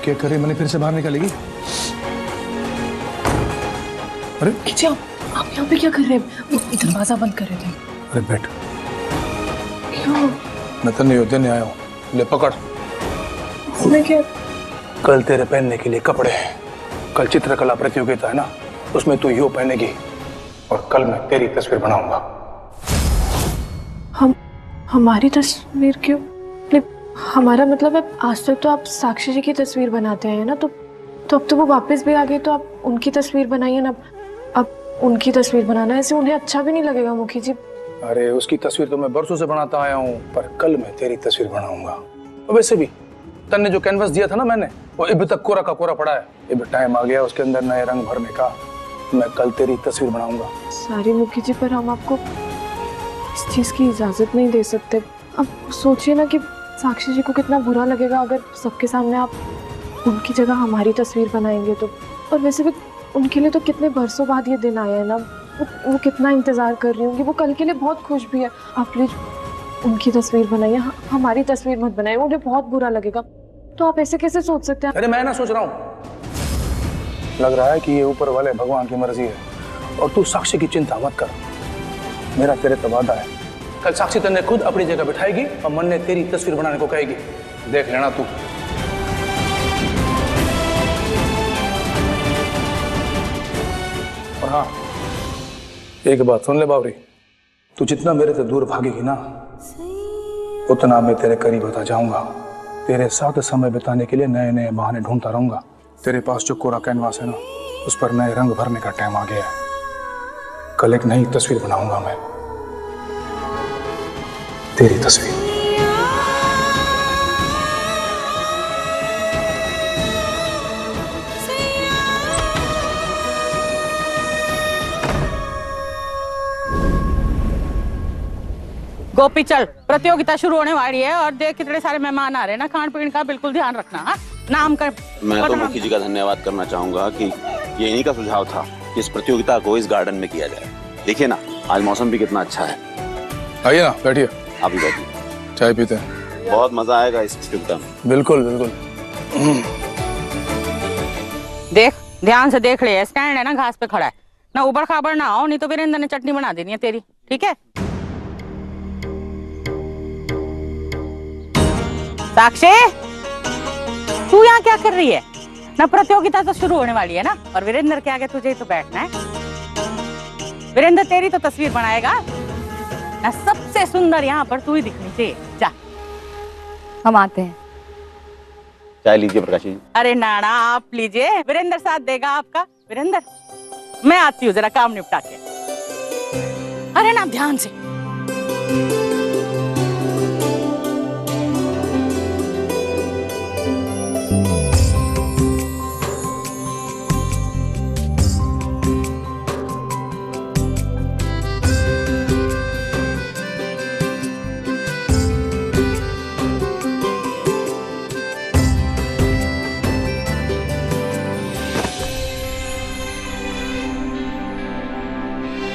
क्या कर रही मैंने फिर से बाहर निकालेगी? अरे आप यहाँ पे क्या कर रहे हैं? दरवाजा बंद कर रहे थे। अरे बैठ। क्यों? मैं तो नहीं देने आया हूँ, ले पकड़। मैं क्या? कल तेरे पहनने के लिए कपड़े हैं। कल चित्रकला प्रतियोगिता है ना, उसमें तू यो पहनेगी और कल मैं तेरी तस्वीर बनाऊंगा। हमारी तस्वीर क्यों? हमारा मतलब है आज तक तो आप साक्षी जी की तस्वीर बनाते हैं ना, तो अब तो वो वापस भी आ गए, तो आप उनकी तस्वीर बनाइए ना। अब उनकी तस्वीर बनाना ऐसे उन्हें अच्छा भी नहीं लगेगा मुखी जी। अरे उसकी तस्वीर तो मैं बरसों से बनाता आया हूँ, पर कल मैं तेरी तस्वीर बनाऊंगा। और वैसे भी तन्ने जो कैनवस दिया था ना मैंने, वो अभी तक कोरा का कोरा पड़ा है। अभी टाइम आ गया उसके अंदर नए रंग भरने का। मैं कल तेरी तस्वीर बनाऊंगा। सारी मुखी जी, पर हम आपको इस चीज की इजाजत नहीं दे सकते। अब सोचिए ना कि साक्षी जी को कितना बुरा लगेगा अगर सबके सामने आप उनकी जगह हमारी तस्वीर बनाएंगे तो। और वैसे भी उनके लिए तो कितने बरसों बाद ये दिन आया है ना, वो कितना इंतजार कर रही होंगी। वो कल के लिए बहुत खुश भी है। आप प्लीज उनकी तस्वीर बनाइए, हमारी तस्वीर मत बनाइए, उन्हें बहुत बुरा लगेगा। तो आप ऐसे कैसे सोच सकते हैं? अरे मैं ना सोच रहा हूँ, लग रहा है कि ये ऊपर वाले भगवान की मर्जी है। और तू साक्षी की चिंता मत कर, मेरा तेरे तो वादा है। कल साक्षी तन्ने खुद अपनी जगह बिठाएगी और मन ने तेरी तस्वीर बनाने को कहेगी। देख लेना तू। और हाँ, एक बात सुन ले बावरी, तू जितना मेरे से दूर भागेगी ना, उतना मैं तेरे करीब होता जाऊंगा। तेरे साथ समय बिताने के लिए नए नए बहाने ढूंढता रहूंगा। तेरे पास जो कोरा कैनवास है ना, उस पर नए रंग भरने का टाइम आ गया है। कल एक नई तस्वीर बनाऊंगा मैं, तेरी तस्वीर। गोपी चल, प्रतियोगिता शुरू होने वाली है और देख कितने सारे मेहमान आ रहे हैं ना, खान पीन का बिल्कुल ध्यान रखना। हाँ, नाम कर। मैं तो मुखी जी का धन्यवाद करना चाहूंगा कि ये इन्हीं का सुझाव था कि इस प्रतियोगिता को इस गार्डन में किया जाए। देखिए ना, आज मौसम भी कितना अच्छा है। आइए ना, बैठिए। आप भी बैठिए, चाय पीते हैं। बहुत मजा आएगा इस प्रतियोगिता में। बिल्कुल बिल्कुल। देख, ध्यान से देख ले, स्टैंड है ना, घास पे खड़ा है ना, ऊबड़ खाबड़ ना हो, नहीं तो वीरेंद्र ने चटनी बना देनी है तेरी। ठीक है साक्षी, तू यहाँ क्या कर रही है ना? प्रतियोगिता तो शुरू होने वाली है ना, और वीरेंद्र के आगे तुझे तो बैठना है। वीरेंद्र तेरी तो तस्वीर बनाएगा ना, सबसे सुंदर यहाँ पर तू ही दिखनी चाहिए। जा, हम आते हैं। चाय लीजिए प्रकाश जी। अरे नाना आप लीजिए, वीरेंद्र साथ देगा आपका। वीरेंद्र, मैं आती हूँ, जरा काम निपटा के। अरे ना, ध्यान से।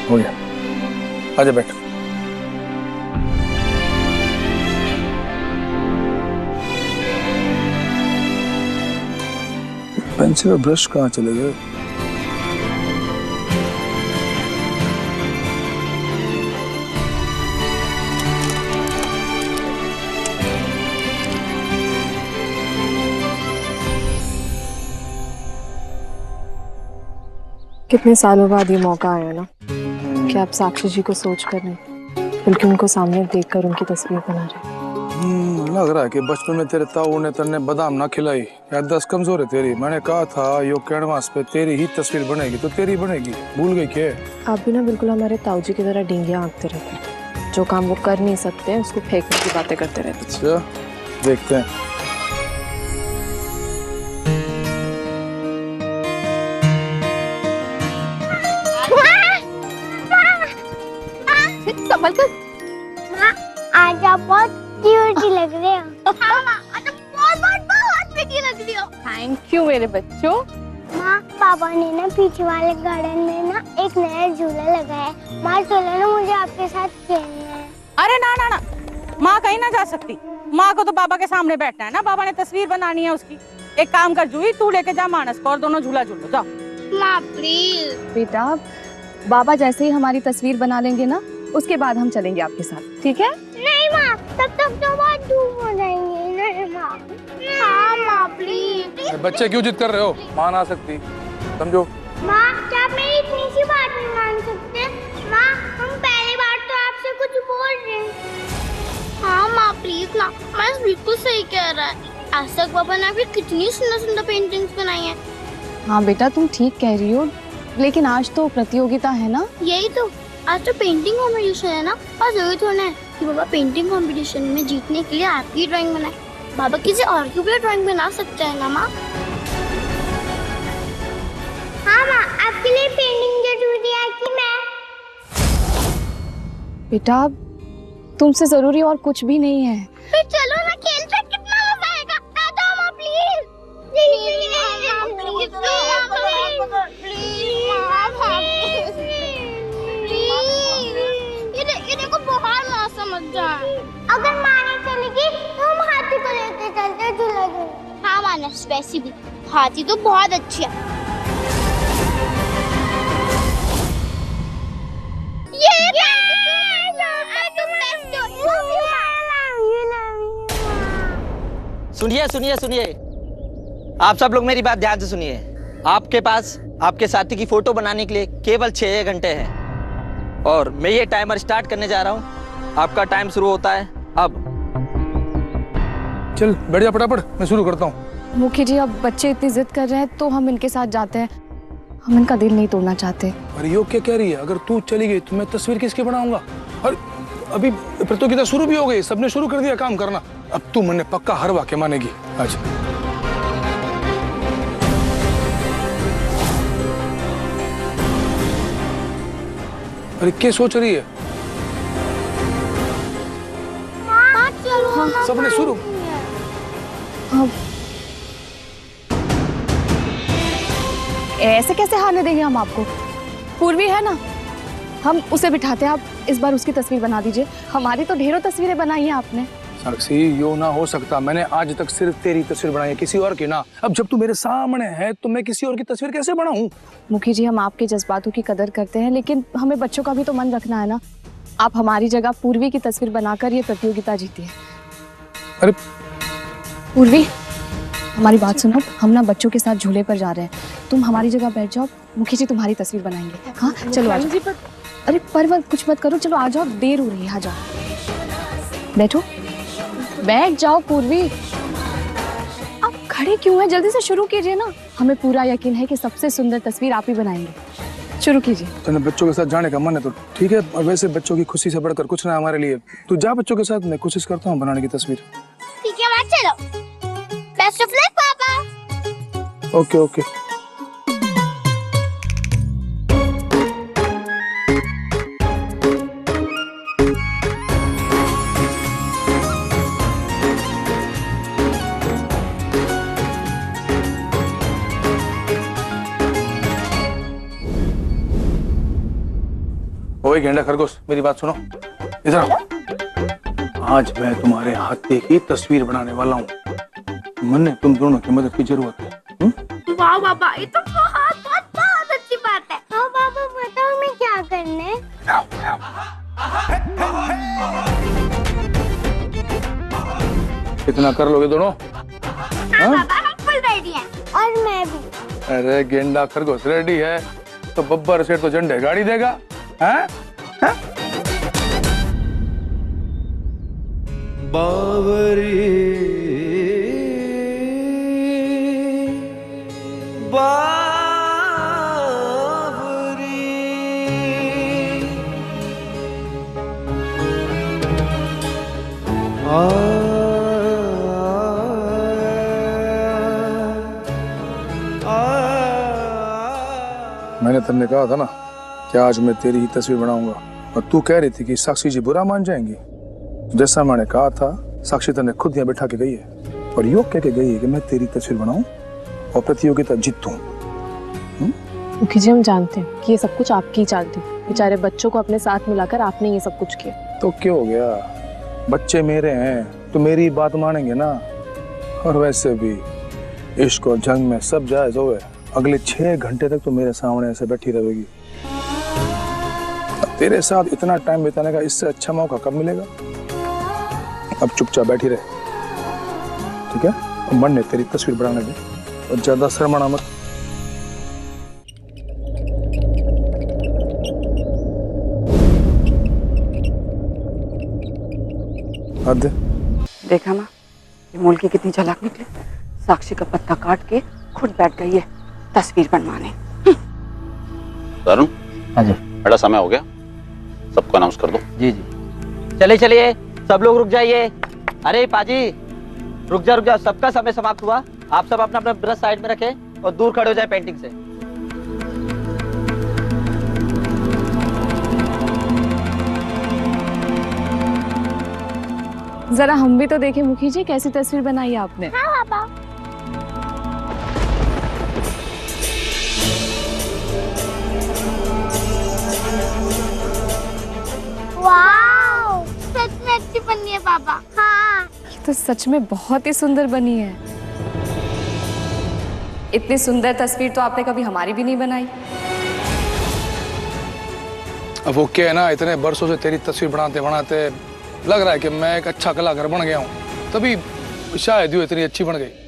हो गया, आजा बैठ। पेंसिल और ब्रश कहाँ चले गए? कितने सालों बाद ये मौका आया ना कि आप साक्षी जी को सोच कर नहीं बल्कि उनको सामने देखकर उनकी तस्वीर बना रहे। लग रहा है कि बचपन में तेरे ताऊ ने तन्ने बादाम ना खिलाई। याददाश्त कमजोर है तेरी। मैंने कहा था यो कैनवास पे तेरी ही तस्वीर बनेगी तो तेरी बनेगी। भूल गई क्या? आप भी ना बिल्कुल हमारे ताऊ जी की तरह डींगियां आंकते रहते हैं। जो काम वो कर नहीं सकते उसको फेंकने की बातें करते रहते। अच्छा, देखते हैं। संभल कर। आज आप बहुत क्यूट लग रहे हो। आज बहुत बहुत बहुत प्रीटी लग रही हो। थैंक यू मेरे बच्चों। माँ, पापा ने ना पीछे वाले गार्डन में ना एक नया झूला लगाया है। माँ चलो ना, मुझे आपके साथ खेलना है। अरे ना ना ना, माँ कहीं ना जा सकती। माँ को तो बाबा के सामने बैठना है ना, बाबा ने तस्वीर बनानी है उसकी। एक काम कर जूही, तू लेके जा मानस को और दोनों झूला झूलो जाओ। माँ प्लीज। बेटा बाबा जैसे ही हमारी तस्वीर बना लेंगे ना, उसके बाद हम चलेंगे आपके साथ, ठीक है? नहीं माँ, तब तक तो बहुत धूप हो जाएंगे। नहीं माँ। हाँ माँ प्लीज। बच्चे क्यों जिद कर रहे हो? मां ना सकती, समझो। माँ क्या आप मेरी इतनी सी बात नहीं मान सकते? माँ हम पहली बार तो आपसे कुछ बोल रहे हैं। हाँ माँ प्लीज ना, मैं बिल्कुल सही कह रहा है। आज तक पापा ने आपकी कितनी सुंदर सुंदर पेंटिंग्स बनाई हैं। हाँ बेटा तुम ठीक कह रही हो, लेकिन आज तो प्रतियोगिता है ना। यही तो, आज तो पेंटिंग कंपटीशन है ना, और जरूरी थोड़ा है कि बाबा पेंटिंग कंपटीशन में जीतने के लिए आपकी ड्राइंग बनाए। बाबा किसी और की भी ड्राइंग बना सकते हैं ना माँ? हाँ माँ, आपके लिए पेंटिंग जरूरी है कि मैं? बेटा तुमसे जरूरी और कुछ भी नहीं है। फिर चलो ना, खेलते कितना मजा आएगा। आ जाओ माँ प्लीज। ये देखो बहुत मौसम अच्छा है। अगर माँ नहीं चलेगी तो हम हाथी को लेके चलते झूला झूलने। हाँ मानस, वैसे भी हाथी तो बहुत अच्छी है। सुनिए सुनिए सुनिए, आप सब लोग मेरी बात ध्यान से सुनिए। आपके पास आपके साथी की फोटो बनाने के लिए केवल 6 घंटे हैं और मैं ये टाइमर स्टार्ट करने जा रहा हूँ। आपका टाइम शुरू होता है अब। चल बैठ जा फटाफट, मैं शुरू करता हूँ। मुखी जी अब बच्चे इतनी जिद कर रहे हैं तो हम इनके साथ जाते हैं, हम इनका दिल नहीं तोड़ना चाहते। अरे यो क्या कह रही है? अगर तू चली गई तो मैं तस्वीर किसकी बनाऊंगा? और अभी प्रतियोगिता शुरू भी हो गई, सबने शुरू कर दिया काम करना। अब तू मैंने पक्का हर वाक्य मानेगी आज। अरे क्या सोच रही है? हाँ, सबने शुरू। हाँ। ऐसे कैसे हारने देंगे हम आपको? पूर्वी है ना, हम उसे बिठाते हैं। आप इस बार उसकी तस्वीर बना दीजिए। हमारी तो ढेरों तस्वीरें बनाई हैं आपने। साक्षी यो ना हो सकता, मैंने आज तक सिर्फ तेरी तस्वीर बनाई है, किसी और की ना। अब जब तू मेरे सामने है तो मैं किसी और की तस्वीर कैसे बनाऊं? मुखी जी हम आपके जज्बातों की कदर करते हैं, लेकिन हमें बच्चों का भी तो मन रखना है ना। आप हमारी जगह पूर्वी की तस्वीर बनाकर ये प्रतियोगिता जीती है। अरे पूर्वी हमारी बात सुनो, हम ना बच्चों के साथ झूले पर जा रहे हैं, तुम हमारी जगह बैठ जाओ, मुखी जी तुम्हारी तस्वीर बनाएंगे। हाँ चलो आ जाओ। अरे परवल कुछ मत करो, चलो आ जाओ, देर हो रही है, आ जाओ। बैठो, बैठ जाओ पूर्वी। आप खड़े क्यों हैं? जल्दी से शुरू कीजिए ना। हमें पूरा यकीन है कि सबसे सुंदर तस्वीर आप ही बनाएंगे। शुरू कीजिए। तो बच्चों के साथ जाने का मन है तो ठीक है, और वैसे बच्चों की खुशी से बढ़कर कुछ ना हमारे लिए। तू जा बच्चों के साथ, मैं कोशिश करता हूँ बनाने की तस्वीर। ठीक है माँ, चलो। बेस्ट ऑफ लक पापा। Okay okay. ओए गेंडा खरगोश, मेरी बात सुनो, इधर आओ। आज मैं तुम्हारे हाथी की तस्वीर बनाने वाला हूँ। मन्ने तुम दोनों की मदद की जरूरत है। वाह पापा, ये तो बहुत बहुत बहुत अच्छी बात है। हाँ पापा बताओ मैं क्या करना है? कितना कर लोगे दोनों? हाँ पापा हम फुल रेडी हैं, और मैं भी। अरे गेंडा खरगोश रेडी है तो बब्बर सेठ तो झंडे गाड़ी देगा। हैं? बावरी मैंने तुमने कहा था ना कि आज मैं तेरी ही तस्वीर बनाऊंगा, और तू कह रही थी कि साक्षी जी बुरा मान जाएंगी। जैसा मैंने कहा था, साक्षी तने खुद यहाँ बैठा के गई है और यो कह के गई है कि मैं तेरी तस्वीर बनाऊं और प्रतियोगिता जीतूं। मुखी जी हम जानते हैं कि ये सब कुछ आपकी ही चाल थी। बेचारे बच्चों को अपने साथ मिलाकर आपने ये सब कुछ किया। तो क्या हो गया, बच्चे मेरे हैं तो मेरी बात मानेंगे ना। और वैसे भी इश्क और जंग में सब जायज हो। अगले 6 घंटे तक तो मेरे सामने ऐसे बैठी रहेगी। अब तेरे साथ इतना टाइम बिताने का इससे अच्छा मौका कब मिलेगा? अब चुपचाप बैठी रहे, ठीक है? और मन ने तेरी तस्वीर बनाने दे और ज्यादा शर्माना मत। हद। देखा ना ये मूलकी कितनी चालाक निकली। साक्षी का पत्ता काट के खुद बैठ गई है तस्वीर बनवाने। तरुण, हाँ जी, बड़ा समय हो गया, सबको अनाउंस कर दो। जी जी, चलिए चलिए सब लोग रुक जाइए। अरे पाजी रुक जा, सबका समय समाप्त हुआ। आप सब अपना अपना ब्रश साइड में रखें और दूर खड़े हो जाए पेंटिंग से। जरा हम भी तो देखें मुखी जी, कैसी तस्वीर बनाई है आपने। हाँ पापा। वाओ, सच में अच्छी बनी है पापा। हाँ। ये तो सच में बहुत ही सुंदर बनी है। इतनी सुंदर तस्वीर तो आपने कभी हमारी भी नहीं बनाई। अब वो क्या है ना, इतने बरसों से तेरी तस्वीर बनाते बनाते लग रहा है कि मैं एक अच्छा कलाकार बन गया हूँ, तभी शायद यूँ इतनी अच्छी बन गई।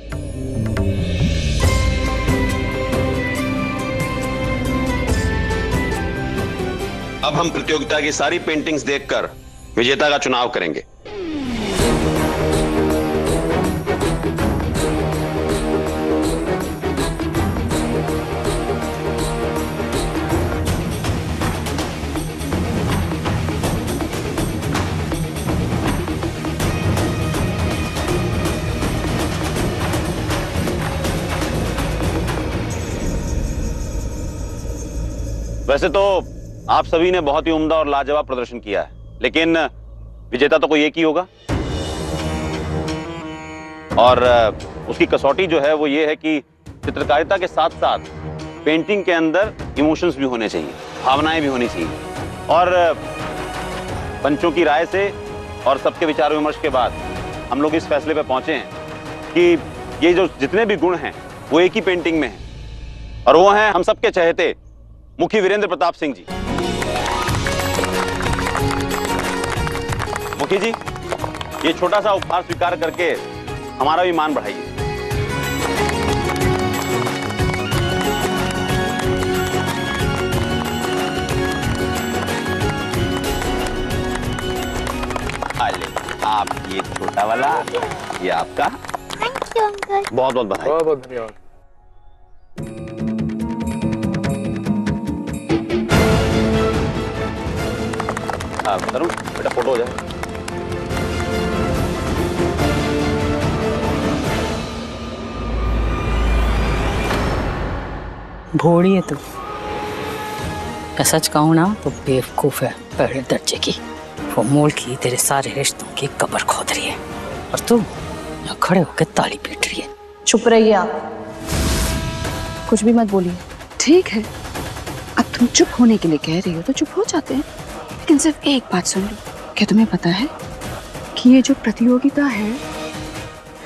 अब हम प्रतियोगिता की सारी पेंटिंग्स देखकर विजेता का चुनाव करेंगे। वैसे तो आप सभी ने बहुत ही उम्दा और लाजवाब प्रदर्शन किया है, लेकिन विजेता तो कोई एक ही होगा और उसकी कसौटी जो है वो ये है कि चित्रकारिता के साथ साथ पेंटिंग के अंदर इमोशंस भी होने चाहिए, भावनाएं भी होनी चाहिए। और पंचों की राय से और सबके विचार विमर्श के बाद हम लोग इस फैसले पर पहुंचे हैं कि ये जो जितने भी गुण हैं वो एक ही पेंटिंग में हैं और वो हैं हम सबके चहेते मुखी वीरेंद्र प्रताप सिंह जी। मुखी जी, ये छोटा सा उपहार स्वीकार करके हमारा भी मान बढ़ाइए। आप ये छोटा वाला, ये आपका। Thank you uncle. बहुत बहुत बधाई। बहुत बहुत धन्यवाद। तरुण, बेटा फोटो हो जाए। भोड़ी है तू। मैं सच कहूँ ना तो बेवकूफ है पहले दर्जे की। वो मूल की तेरे सारे रिश्तों की कब्र खोद रही है और तू यहाँ खड़े होकर ताली पीट रही है। चुप रहिए आप, कुछ भी मत बोलिए। ठीक है, अब तुम चुप होने के लिए कह रही हो तो चुप हो जाते हैं, लेकिन सिर्फ एक बात सुन लो। क्या तुम्हें पता है कि ये जो प्रतियोगिता है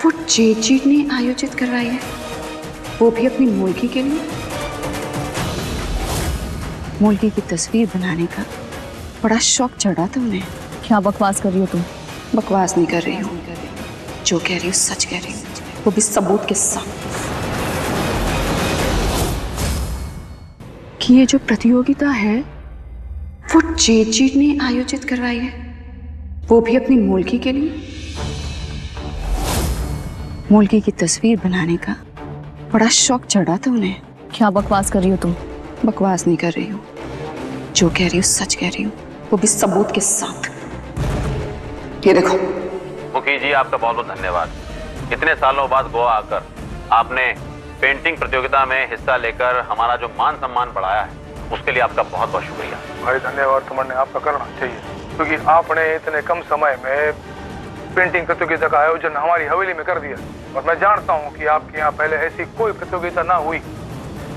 वो जेजी ने आयोजित करवाई है, वो भी अपनी मूलकी के लिए। मूलकी की तस्वीर बनाने का बड़ा शौक चढ़ा था उन्हें। क्या बकवास कर रही हो तुम? बकवास नहीं कर रही हूँ, जो कह रही हूँ सच कह रही हूँ, वो भी सबूत के साथ। कि ये जो प्रतियोगिता है वो जेजी ने आयोजित करवाई है, वो भी अपनी मूलकी के लिए। मूलकी की तस्वीर बनाने का बड़ा शौक चढ़ा था उन्हें। क्या बकवास कर रही हो तुम? बकवास नहीं कर रही हूँ, जो कह रही हूँ सच कह रही हूँ, वो भी सबूत के साथ। ये देखो। मुखी जी, आपका बहुत बहुत धन्यवाद। इतने सालों बाद गोवा आकर आपने पेंटिंग प्रतियोगिता में हिस्सा लेकर हमारा जो मान सम्मान बढ़ाया है, उसके लिए आपका बहुत बहुत शुक्रिया। भाई धन्यवाद तुमने आपका करना चाहिए, क्योंकि आपने इतने कम समय में पेंटिंग प्रतियोगिता का आयोजन हमारी हवेली में कर दिया। और मैं जानता हूँ कि आपके यहाँ पहले ऐसी कोई प्रतियोगिता ना हुई,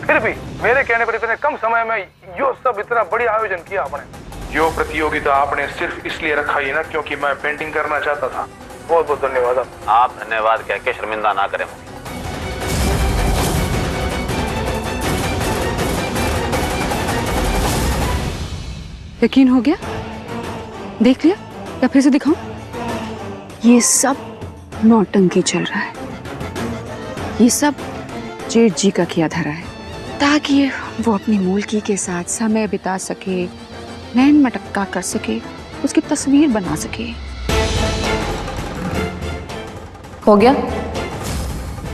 फिर भी मेरे कहने पर इतने कम समय में यो सब इतना बड़ी आयोजन किया आपने। यो प्रतियोगिता आपने सिर्फ इसलिए रखा ही ना क्योंकि मैं पेंटिंग करना चाहता था। बहुत बहुत धन्यवाद। आप धन्यवाद कह के शर्मिंदा ना करें। यकीन हो गया? देख लिया या फिर से दिखाऊं? ये सब नौटंकी चल रहा है, ये सब जेठ जी का किया धरा है, ताकि वो अपनी मूलकी के साथ समय बिता सके, नैन मटक्का कर सके, उसकी तस्वीर बना सके। हो गया?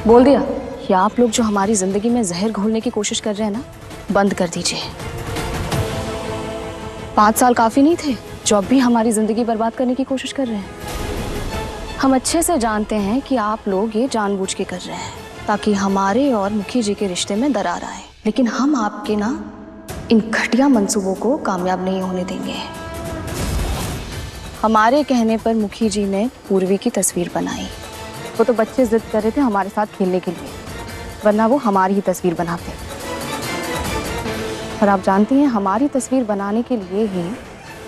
बोल दिया? या आप लोग जो हमारी जिंदगी में जहर घोलने की कोशिश कर रहे हैं ना, बंद कर दीजिए। 5 साल काफी नहीं थे जो अब भी हमारी जिंदगी बर्बाद करने की कोशिश कर रहे हैं। हम अच्छे से जानते हैं कि आप लोग ये जानबूझ के कर रहे हैं ताकि हमारे और मुखी जी के रिश्ते में दरार आए, लेकिन हम आपके ना इन घटिया मंसूबों को कामयाब नहीं होने देंगे। हमारे कहने पर मुखी जी ने पूर्वी की तस्वीर बनाई। वो तो बच्चे जिद कर रहे थे हमारे साथ खेलने के लिए, वरना वो हमारी ही तस्वीर बनाते। और आप जानती हैं, हमारी तस्वीर बनाने के लिए ही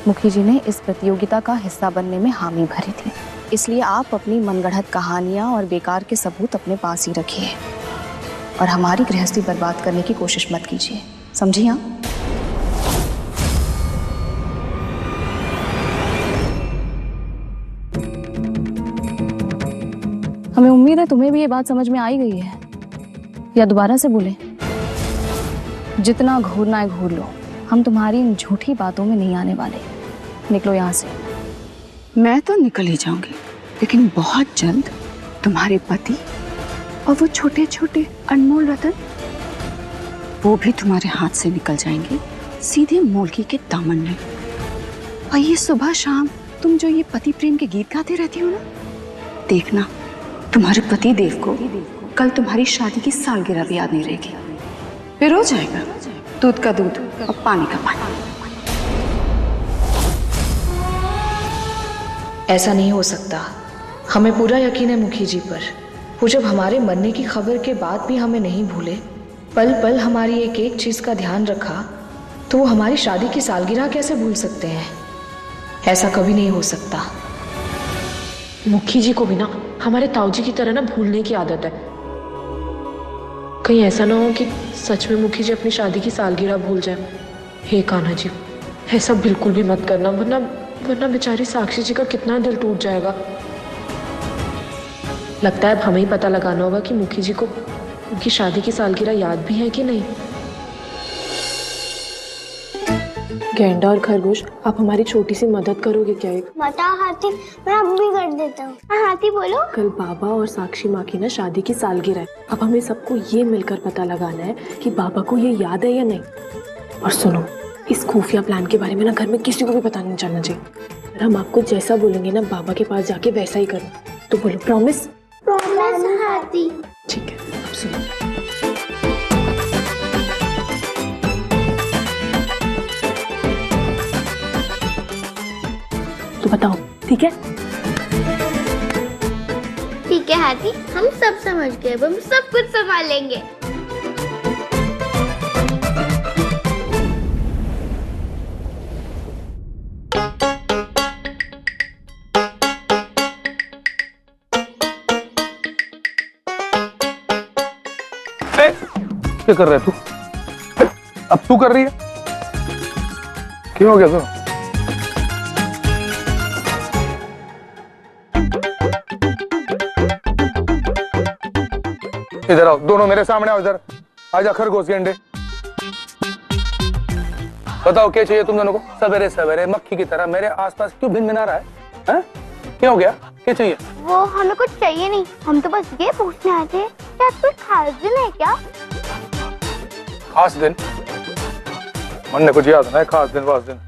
मुखी जी ने इस प्रतियोगिता का हिस्सा बनने में हामी भरी थी। इसलिए आप अपनी मनगढ़ंत कहानियां और बेकार के सबूत अपने पास ही रखिए और हमारी गृहस्थी बर्बाद करने की कोशिश मत कीजिए, समझी? हाँ? हमें उम्मीद है तुम्हें भी ये बात समझ में आई गई है, या दोबारा से बोले? जितना घूरना है घूर लो, हम तुम्हारी इन झूठी बातों में नहीं आने वाले। निकलो यहाँ से। मैं तो निकल ही जाऊंगी, लेकिन बहुत जल्द तुम्हारे पति और वो छोटे छोटे अनमोल रतन, वो भी तुम्हारे हाथ से निकल जाएंगे सीधे मूलकी के दामन में। और ये सुबह शाम तुम जो ये पति प्रेम के गीत गाते रहती हो ना, देखना तुम्हारे पति देव को कल तुम्हारी शादी की सालगिरह भी याद नहीं रहेगी। फिर हो जाएगा दूध का दूध और पानी का पानी। ऐसा नहीं हो सकता। हमें पूरा यकीन है मुखी जी पर। वो जब हमारे मरने की खबर के बाद भी हमें नहीं भूले, पल पल हमारी एक एक चीज का ध्यान रखा, तो वो हमारी शादी की सालगिरह कैसे भूल सकते हैं? ऐसा कभी नहीं हो सकता। मुखी जी को भी ना हमारे ताऊजी की तरह ना भूलने की आदत है। कहीं ऐसा ना हो कि सच में मुखी जी अपनी शादी की सालगिरह भूल जाए। हे कान्हा जी, ऐसा बिल्कुल भी मत करना, वरना बेचारी साक्षी जी का कितना दिल टूट जाएगा। लगता है अब हमें ही पता लगाना होगा कि मुखी जी को उनकी शादी की सालगिरह याद भी है कि नहीं। गेंडा और खरगोश, आप हमारी छोटी सी मदद करोगे क्या? एक बताओ हाथी, मैं अब भी कर देता हूँ। हाँ हाथी बोलो। कल बाबा और साक्षी माँ की ना शादी की सालगिरह है। अब हमें सबको ये मिलकर पता लगाना है कि बाबा को ये याद है या नहीं। और सुनो, इस खुफिया प्लान के बारे में ना घर में किसी को भी पता नहीं चलना चाहिए। हम आपको जैसा बोलेंगे ना बाबा के पास जाके वैसा ही करना। तो बोलो प्रॉमिस? प्रॉमिस हाथी। ठीक है, अब सुनो। तो बताओ, ठीक है? ठीक है हाथी, हम सब समझ गए, हम सब कुछ संभालेंगे। क्या कर रहा है तू? अब तू कर रही है? क्यों हो गया तो? इधर आओ, दोनों मेरे सामने आओ। इधर आजा खरगोश के अंडे। बताओ क्या चाहिए तुम दोनों को? सवेरे सवेरे मक्खी की तरह मेरे आसपास क्यों भिनभिना रहा है? हैं? क्या हो गया? क्या चाहिए? वो हमें कुछ चाहिए नहीं, हम तो बस ये पूछने आए थे कि आज कोई खास दिन है क्या? खास दिन? मन ने कुछ याद ना है, खास दिन वास दिन।